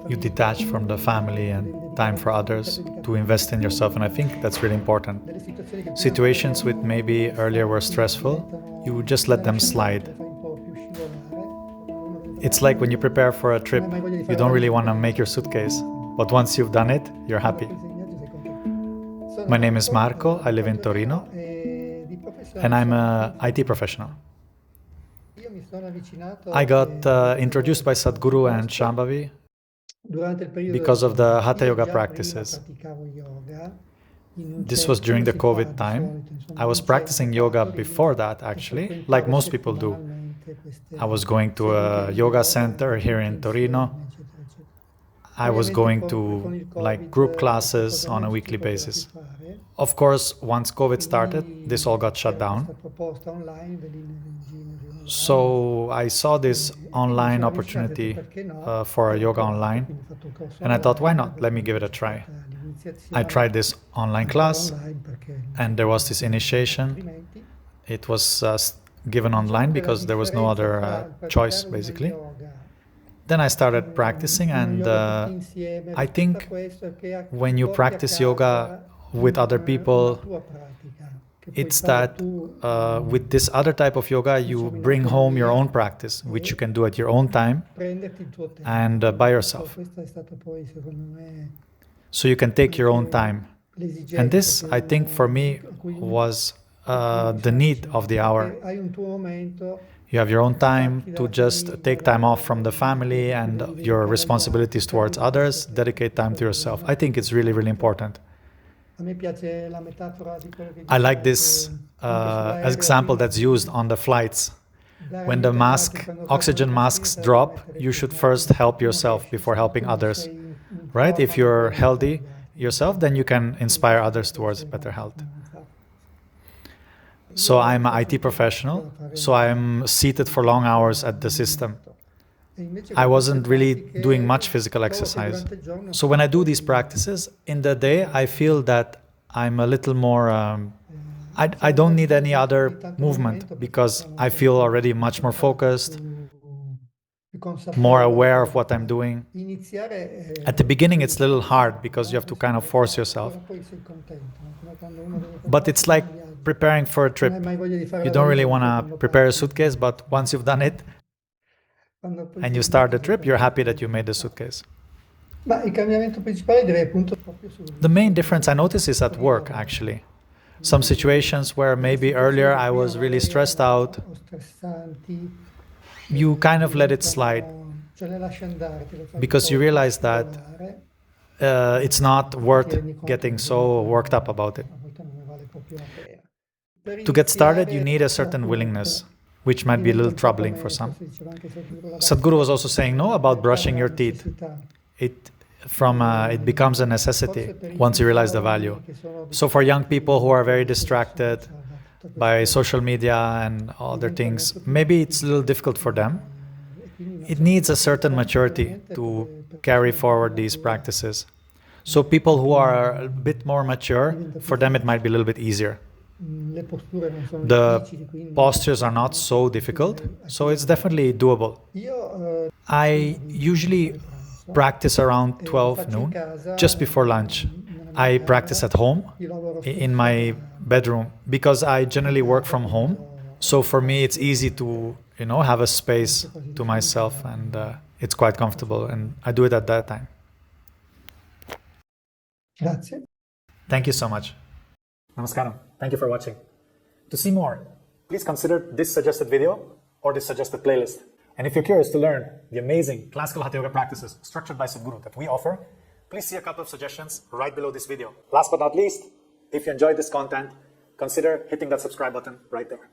You detach from the family and time for others to invest in yourself, and I think that's really important. Situations which maybe earlier were stressful, you just let them slide. It's like when you prepare for a trip, you don't really want to make your suitcase, but once you've done it, you're happy. My name is Marco, I live in Torino, and I'm an IT professional. I got introduced by Sadhguru and Shambhavi because of the Hatha Yoga practices. This was during the COVID time. I was practicing yoga before that, actually, like most people do. I was going to a yoga center here in Torino. I was going to like group classes on a weekly basis. Of course, once COVID started, this all got shut down. So I saw this online opportunity for a yoga online, and I thought, why not? Let me give it a try. I tried this online class, and there was this initiation. It was given online because there was no other choice, basically. Then I started practicing, and I think when you practice yoga with other people, it's that with this other type of yoga, you bring home your own practice, which you can do at your own time and by yourself. So you can take your own time. And this, I think, for me, was the need of the hour. You have your own time to just take time off from the family and your responsibilities towards others, dedicate time to yourself. I think it's really, really important. I like this example that's used on the flights. When the oxygen masks drop, you should first help yourself before helping others, right? If you're healthy yourself, then you can inspire others towards better health. So I'm an IT professional, so I'm seated for long hours at the system. I wasn't really doing much physical exercise. So when I do these practices, in the day, I feel that I'm a little more, I don't need any other movement because I feel already much more focused, more aware of what I'm doing. At the beginning, it's a little hard because you have to kind of force yourself. But it's like preparing for a trip. You don't really want to prepare a suitcase, but once you've done it and you start the trip, you're happy that you made the suitcase. The main difference I notice is at work, actually. Some situations where maybe earlier I was really stressed out, you kind of let it slide because you realize that it's not worth getting so worked up about it. To get started, you need a certain willingness, which might be a little troubling for some. Sadhguru was also saying no about brushing your teeth. It becomes a necessity once you realize the value. So for young people who are very distracted by social media and other things, maybe it's a little difficult for them. It needs a certain maturity to carry forward these practices. So people who are a bit more mature, for them it might be a little bit easier. The postures are not so difficult, so it's definitely doable. I usually practice around 12 noon, just before lunch. I practice at home, in my bedroom, because I generally work from home. So for me, it's easy to, have a space to myself, and it's quite comfortable, and I do it at that time. Grazie. Thank you so much. Namaskaram. Thank you for watching. To see more, please consider this suggested video or this suggested playlist. And if you're curious to learn the amazing classical Hatha Yoga practices structured by Sadhguru that we offer, please see a couple of suggestions right below this video. Last but not least, if you enjoyed this content, consider hitting that subscribe button right there.